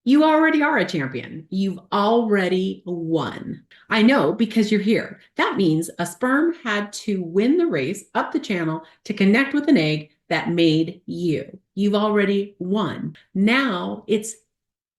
You already are a champion. You've already won. I know because you're here. That means a sperm had to win the race up the channel to connect with an egg that made you. You've already won. Now it's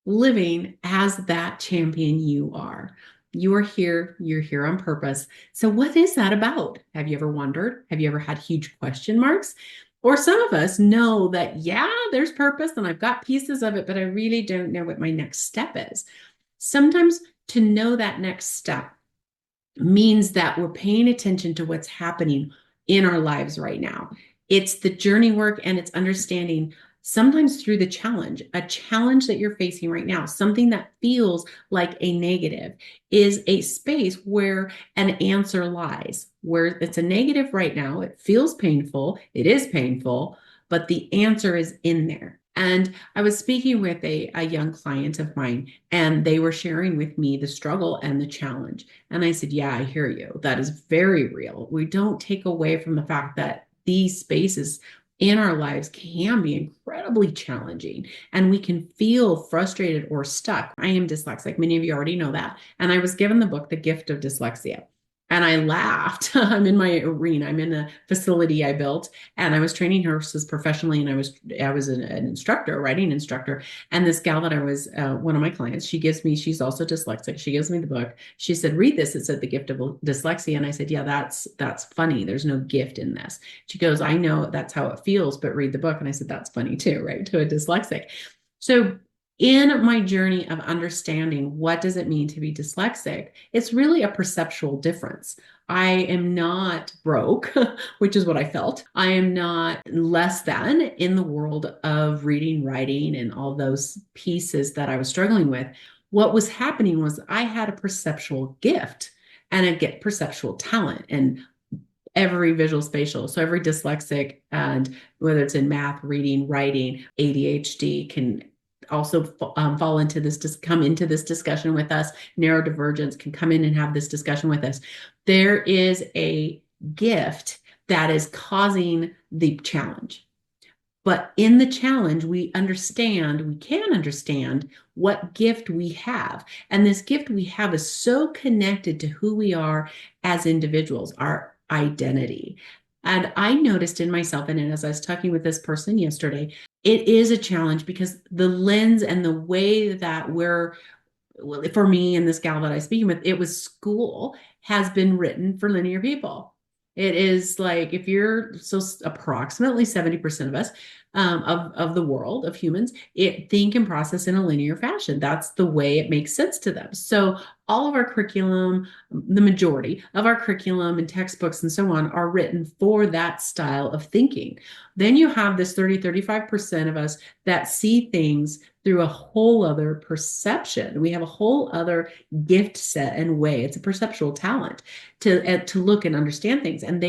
living as that champion you are. You are here, you're here on purpose. So, what is that about? Have you ever wondered? Have you ever had huge question marks? Or some of us know that, yeah, there's purpose and I've got pieces of it, but I really don't know what my next step is. Sometimes to know that next step means that we're paying attention to what's happening in our lives right now. It's the journey work and it's understanding sometimes through the challenge, a challenge that you're facing right now, something that feels like a negative is a space where an answer lies, where it's a negative right now. It feels painful. It is painful, but the answer is in there. And I was speaking with a young client of mine, and they were sharing with me the struggle and the challenge. And I said, yeah, I hear you. That is very real. We don't take away from the fact that these spaces in our lives can be incredibly challenging and we can feel frustrated or stuck. I am dyslexic. Many of you already know that. And I was given the book, The Gift of Dyslexia. And I laughed. I'm in my arena. I'm in a facility I built, and I was training nurses professionally. And I was an instructor, a writing instructor. And this gal that I was one of my clients, she's also dyslexic. She gives me the book. She said, "Read this." It said, "The Gift of Dyslexia," and I said, "Yeah, that's funny. There's no gift in this." She goes, "I know that's how it feels, but read the book." And I said, "That's funny too, right?" To a dyslexic. So in my journey of understanding what does it mean to be dyslexic, it's really a perceptual difference. I am not broke, which is what I felt. I am not less than in the world of reading, writing, and all those pieces that I was struggling with. What was happening was I had a perceptual gift and a get perceptual talent. And every visual spatial, so every dyslexic, and whether it's in math, reading, writing, ADHD can also fall into this, come into this discussion with us. Neurodivergence can come in and have this discussion with us. There is a gift that is causing the challenge. But in the challenge, we can understand what gift we have. And this gift we have is so connected to who we are as individuals, our identity. And I noticed in myself, and as I was talking with this person yesterday, it is a challenge because the lens and the way that well, for me and this gal that I was speaking with, it was school has been written for linear people. It is like if you're so approximately 70% of us of the world of humans, it think and process in a linear fashion. That's the way it makes sense to them. So all of our curriculum, the majority of our curriculum and textbooks and so on are written for that style of thinking. Then you have this 35% of us that see things through a whole other perception. We have a whole other gift set and way. It's a perceptual talent to look and understand things. And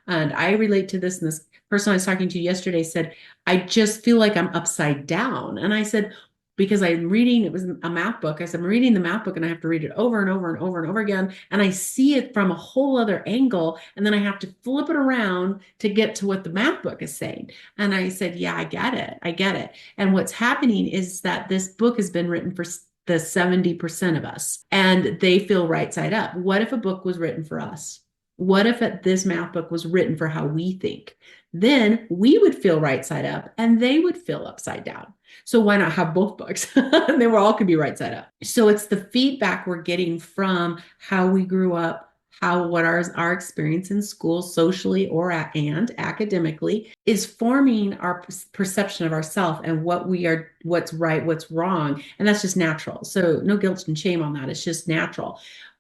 I relate to this. And this person I was talking to yesterday said, "I just feel like I'm upside down." And I said, because I'm reading, it was a math book. I said, "I'm reading the math book and I have to read it over and over and over and over again. And I see it from a whole other angle. And then I have to flip it around to get to what the math book is saying." And I said, "Yeah, I get it. I get it." And what's happening is that this book has been written for the 70% of us, and they feel right side up. What if a book was written for us? What if this math book was written for how we think? Then we would feel right side up and they would feel upside down. So why not have both books? And then we all could be right side up. So it's the feedback we're getting from how we grew up, what our experience in school socially and academically is forming our perception of ourselves and what's right, what's wrong. And that's just natural. So no guilt and shame on that. It's just natural.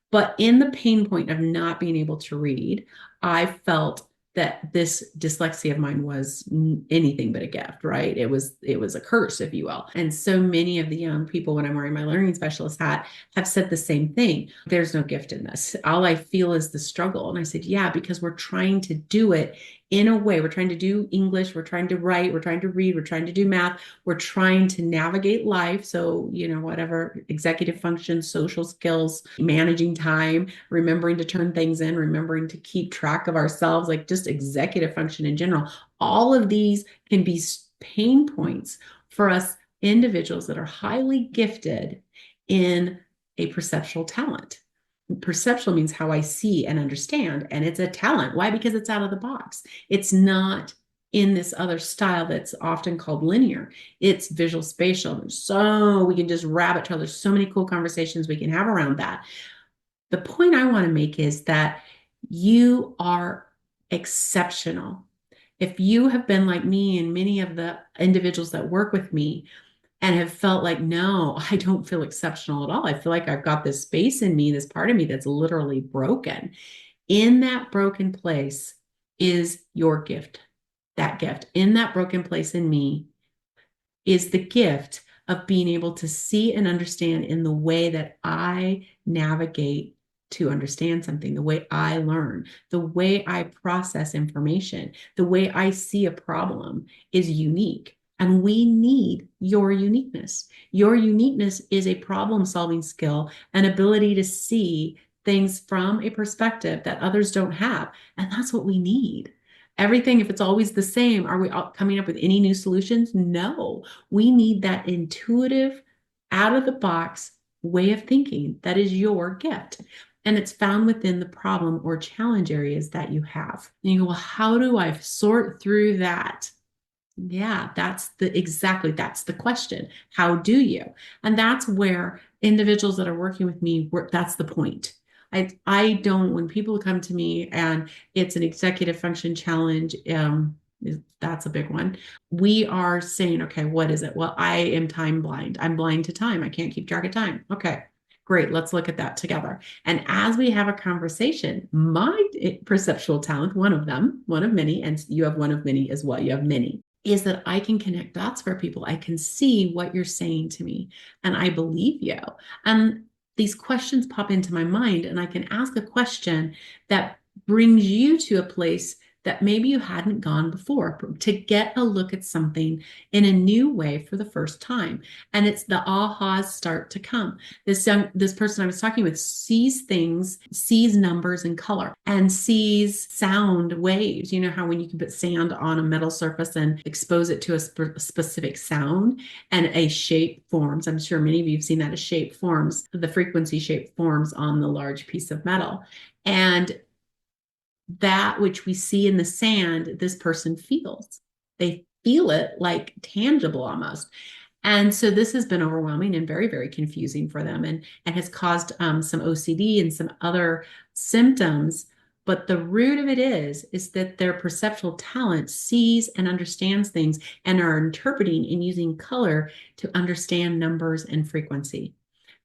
But in the pain point of not being able to read, I felt that this dyslexia of mine was anything but a gift, right? It was a curse, if you will. And so many of the young people, when I'm wearing my learning specialist hat, have said the same thing. There's no gift in this. All I feel is the struggle. And I said, yeah, because we're trying to do it in a way. We're trying to do English, we're trying to write, we're trying to read, we're trying to do math, we're trying to navigate life. So, whatever executive functions, social skills, managing time, remembering to turn things in, remembering to keep track of ourselves, like just executive function in general. All of these can be pain points for us individuals that are highly gifted in a perceptual talent. Perceptual means how I see and understand, and it's a talent. Why? Because it's out of the box. It's not in this other style that's often called linear. It's visual spatial. So we can just rabbit trail. There's so many cool conversations we can have around that. The point I want to make is that you are exceptional. If you have been like me and many of the individuals that work with me and have felt like, no, I don't feel exceptional at all. I feel like I've got this space in me, this part of me that's literally broken. In that broken place is your gift. That gift in that broken place in me is the gift of being able to see and understand in the way that I navigate to understand something, the way I learn, the way I process information, the way I see a problem is unique. And we need your uniqueness. Your uniqueness is a problem solving skill, an ability to see things from a perspective that others don't have. And that's what we need. Everything, if it's always the same, are we coming up with any new solutions? No. We need that intuitive, out of the box way of thinking that is your gift. And it's found within the problem or challenge areas that you have. And you go, well, how do I sort through that? Yeah, that's the question. How do you? And that's where individuals that are working with me, that's the point. I don't, when people come to me and it's an executive function challenge, that's a big one. We are saying, okay, what is it? Well, I am time blind. I'm blind to time. I can't keep track of time. Okay, great. Let's look at that together. And as we have a conversation, my perceptual talent, one of them, one of many, and you have one of many as well. You have many is that I can connect dots for people. I can see what you're saying to me and I believe you. And these questions pop into my mind and I can ask a question that brings you to a place that maybe you hadn't gone before to get a look at something in a new way for the first time. And it's the ahas start to come. This person I was talking with sees things, sees numbers and color, and sees sound waves. You know how when you can put sand on a metal surface and expose it to a specific sound and a shape forms. I'm sure many of you have seen that a shape forms, the frequency shape forms on the large piece of metal. And that which we see in the sand, this person feels. They feel it like tangible almost. And so this has been overwhelming and very, very confusing for them and has caused some OCD and some other symptoms. But the root of it is that their perceptual talent sees and understands things and are interpreting and using color to understand numbers and frequency.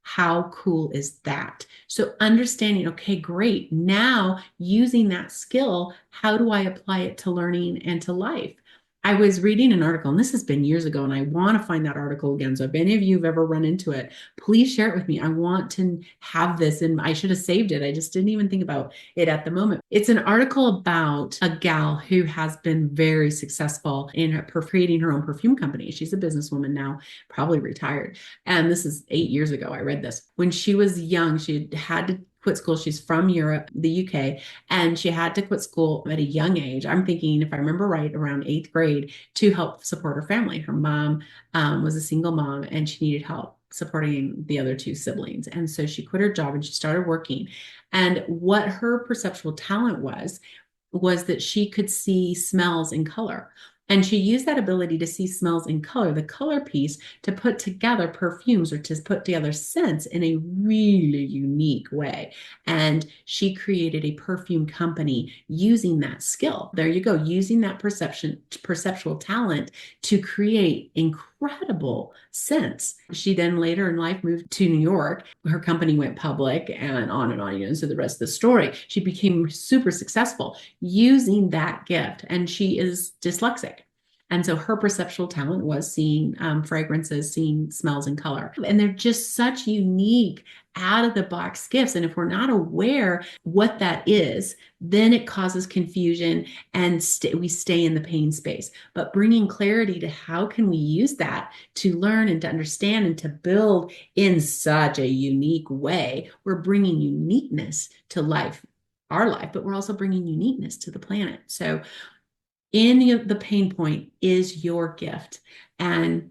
How cool is that? So understanding, okay, great. Now using that skill, how do I apply it to learning and to life? I was reading an article, and this has been years ago, and I want to find that article again. So if any of you have ever run into it, please share it with me. I want to have this, and I should have saved it. I just didn't even think about it at the moment. It's an article about a gal who has been very successful in creating her own perfume company. She's a businesswoman now, probably retired. And this is 8 years ago. I read this. When she was young, she had to quit school. She's from Europe, the UK, and she had to quit school at a young age. I'm thinking, if I remember right, around eighth grade to help support her family. Her mom was a single mom and she needed help supporting the other two siblings. And so she quit her job and she started working. And what her perceptual talent was that she could see smells and color. And she used that ability to see smells and color, the color piece, to put together perfumes or to put together scents in a really unique way. And she created a perfume company using that skill. There you go, using that perceptual talent to create incredible scents. She then later in life moved to New York. Her company went public and on and on, you know, so the rest of the story. She became super successful using that gift, and she is dyslexic. And so her perceptual talent was seeing fragrances, seeing smells and color. And they're just such unique, out of the box gifts. And if we're not aware what that is, then it causes confusion and we stay in the pain space. But bringing clarity to how can we use that to learn and to understand and to build in such a unique way, we're bringing uniqueness to life, our life, but we're also bringing uniqueness to the planet. So in the pain point is your gift. And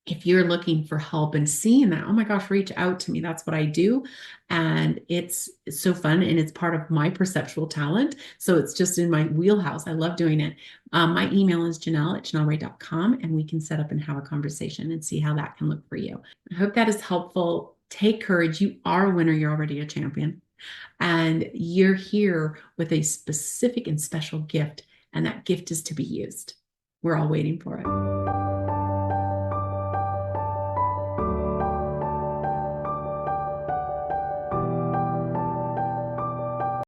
if you're looking for help and seeing that, oh my gosh, reach out to me. That's what I do. And it's so fun. And it's part of my perceptual talent. So it's just in my wheelhouse. I love doing it. My email is janelle@janellrae.com, and we can set up and have a conversation and see how that can look for you. I hope that is helpful. Take courage. You are a winner. You're already a champion. And you're here with a specific and special gift. And that gift is to be used. We're all waiting for it.